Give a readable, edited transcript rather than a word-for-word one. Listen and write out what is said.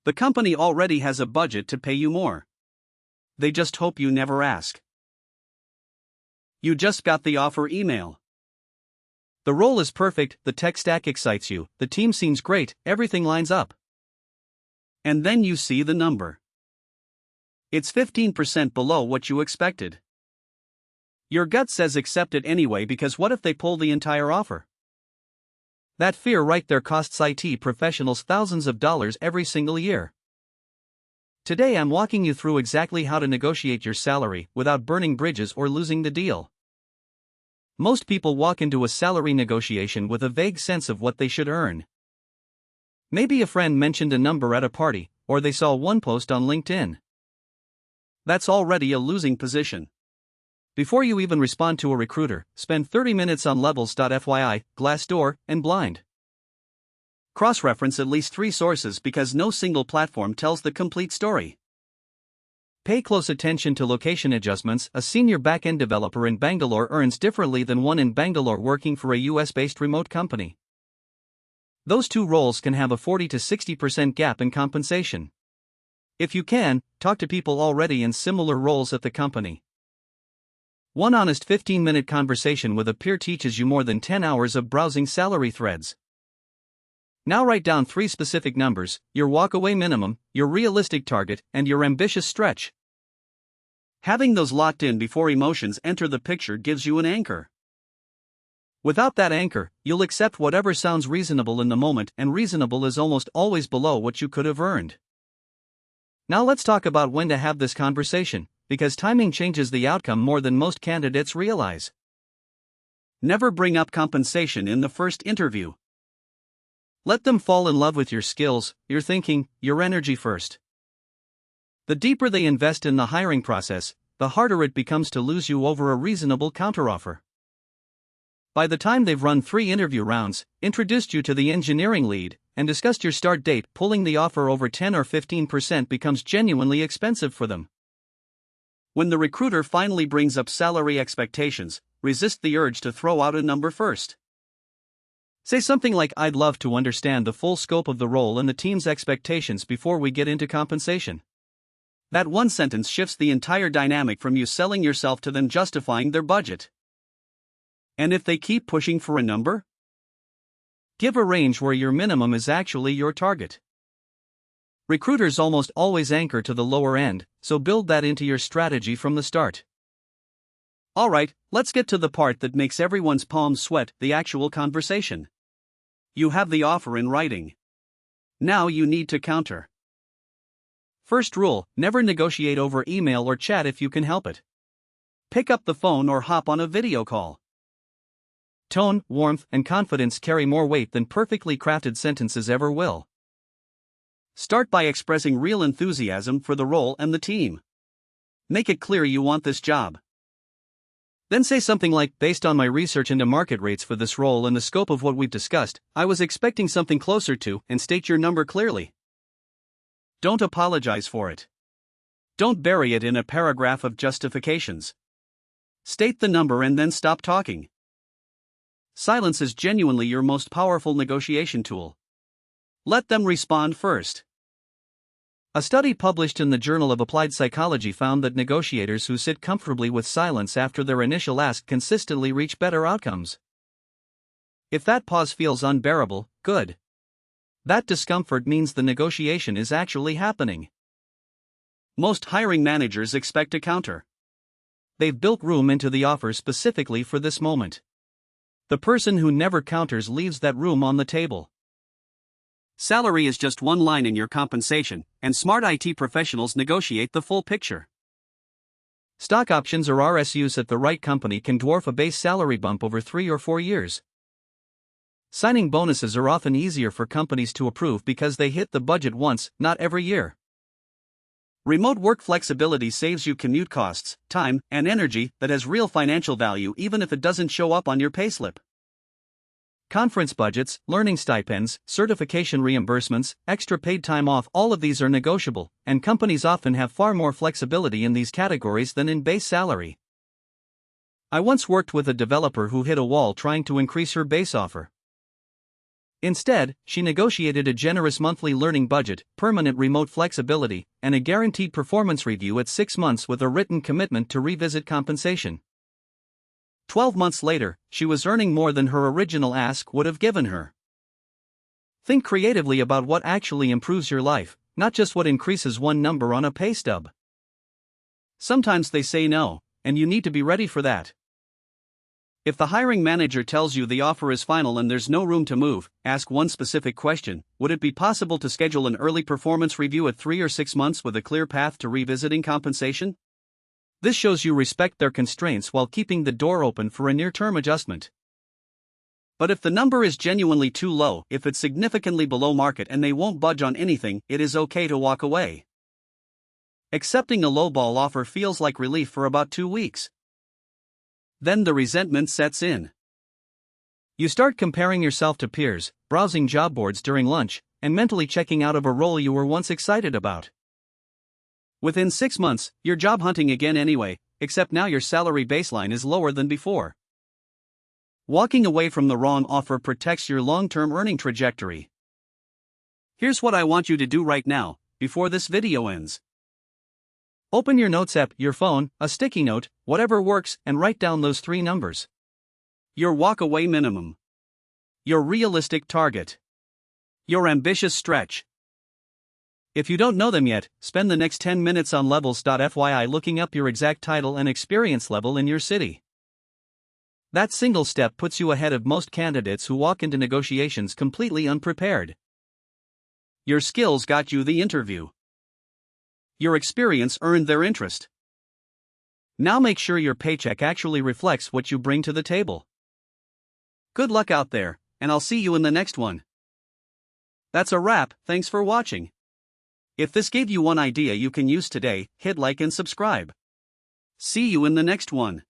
The company already has a budget to pay you more. They just hope you never ask. You just got the offer email. The role is perfect, the tech stack excites you, the team seems great, everything lines up. And then you see the number. It's 15% below what you expected. Your gut says accept it anyway because what if they pull the entire offer? That fear right there costs IT professionals thousands of dollars every single year. Today I'm walking you through exactly how to negotiate your salary without burning bridges or losing the deal. Most people walk into a salary negotiation with a vague sense of what they should earn. Maybe a friend mentioned a number at a party, or they saw one post on LinkedIn. That's already a losing position. Before you even respond to a recruiter, spend 30 minutes on levels.fyi, Glassdoor, and Blind. Cross-reference at least 3 sources because no single platform tells the complete story. Pay close attention to location adjustments. A senior back-end developer in Bangalore earns differently than one in Bangalore working for a US-based remote company. Those two roles can have a 40 to 60% gap in compensation. If you can, talk to people already in similar roles at the company. One honest 15-minute conversation with a peer teaches you more than 10 hours of browsing salary threads. Now write down 3 specific numbers: your walkaway minimum, your realistic target, and your ambitious stretch. Having those locked in before emotions enter the picture gives you an anchor. Without that anchor, you'll accept whatever sounds reasonable in the moment, and reasonable is almost always below what you could have earned. Now let's talk about when to have this conversation, because timing changes the outcome more than most candidates realize. Never bring up compensation in the first interview. Let them fall in love with your skills, your thinking, your energy first. The deeper they invest in the hiring process, the harder it becomes to lose you over a reasonable counteroffer. By the time they've run 3 interview rounds, introduced you to the engineering lead, and discussed your start date, pulling the offer over 10 or 15% becomes genuinely expensive for them. When the recruiter finally brings up salary expectations, resist the urge to throw out a number first. Say something like, "I'd love to understand the full scope of the role and the team's expectations before we get into compensation." That one sentence shifts the entire dynamic from you selling yourself to them justifying their budget. And if they keep pushing for a number? Give a range where your minimum is actually your target. Recruiters almost always anchor to the lower end, so build that into your strategy from the start. Alright, let's get to the part that makes everyone's palms sweat, the actual conversation. You have the offer in writing. Now you need to counter. First rule: never negotiate over email or chat if you can help it. Pick up the phone or hop on a video call. Tone, warmth, and confidence carry more weight than perfectly crafted sentences ever will. Start by expressing real enthusiasm for the role and the team. Make it clear you want this job. Then say something like, "Based on my research into market rates for this role and the scope of what we've discussed, I was expecting something closer to," and state your number clearly. Don't apologize for it. Don't bury it in a paragraph of justifications. State the number and then stop talking. Silence is genuinely your most powerful negotiation tool. Let them respond first. A study published in the Journal of Applied Psychology found that negotiators who sit comfortably with silence after their initial ask consistently reach better outcomes. If that pause feels unbearable, good. That discomfort means the negotiation is actually happening. Most hiring managers expect a counter. They've built room into the offer specifically for this moment. The person who never counters leaves that room on the table. Salary is just one line in your compensation, and smart IT professionals negotiate the full picture. Stock options or RSUs at the right company can dwarf a base salary bump over 3 or 4 years. Signing bonuses are often easier for companies to approve because they hit the budget once, not every year. Remote work flexibility saves you commute costs, time, and energy that has real financial value even if it doesn't show up on your payslip. Conference budgets, learning stipends, certification reimbursements, extra paid time off, all of these are negotiable, and companies often have far more flexibility in these categories than in base salary. I once worked with a developer who hit a wall trying to increase her base offer. Instead, she negotiated a generous monthly learning budget, permanent remote flexibility, and a guaranteed performance review at 6 months with a written commitment to revisit compensation. 12 months later, she was earning more than her original ask would have given her. Think creatively about what actually improves your life, not just what increases one number on a pay stub. Sometimes they say no, and you need to be ready for that. If the hiring manager tells you the offer is final and there's no room to move, ask one specific question: would it be possible to schedule an early performance review at 3 or 6 months with a clear path to revisiting compensation? This shows you respect their constraints while keeping the door open for a near-term adjustment. But if the number is genuinely too low, if it's significantly below market and they won't budge on anything, it is okay to walk away. Accepting a lowball offer feels like relief for about 2 weeks. Then the resentment sets in. You start comparing yourself to peers, browsing job boards during lunch, and mentally checking out of a role you were once excited about. Within 6 months, you're job hunting again anyway, except now your salary baseline is lower than before. Walking away from the wrong offer protects your long-term earning trajectory. Here's what I want you to do right now, before this video ends. Open your notes app, your phone, a sticky note, whatever works, and write down those 3 numbers. Your walk-away minimum. Your realistic target. Your ambitious stretch. If you don't know them yet, spend the next 10 minutes on levels.fyi looking up your exact title and experience level in your city. That single step puts you ahead of most candidates who walk into negotiations completely unprepared. Your skills got you the interview. Your experience earned their interest. Now make sure your paycheck actually reflects what you bring to the table. Good luck out there, and I'll see you in the next one. That's a wrap, thanks for watching. If this gave you one idea you can use today, hit like and subscribe. See you in the next one.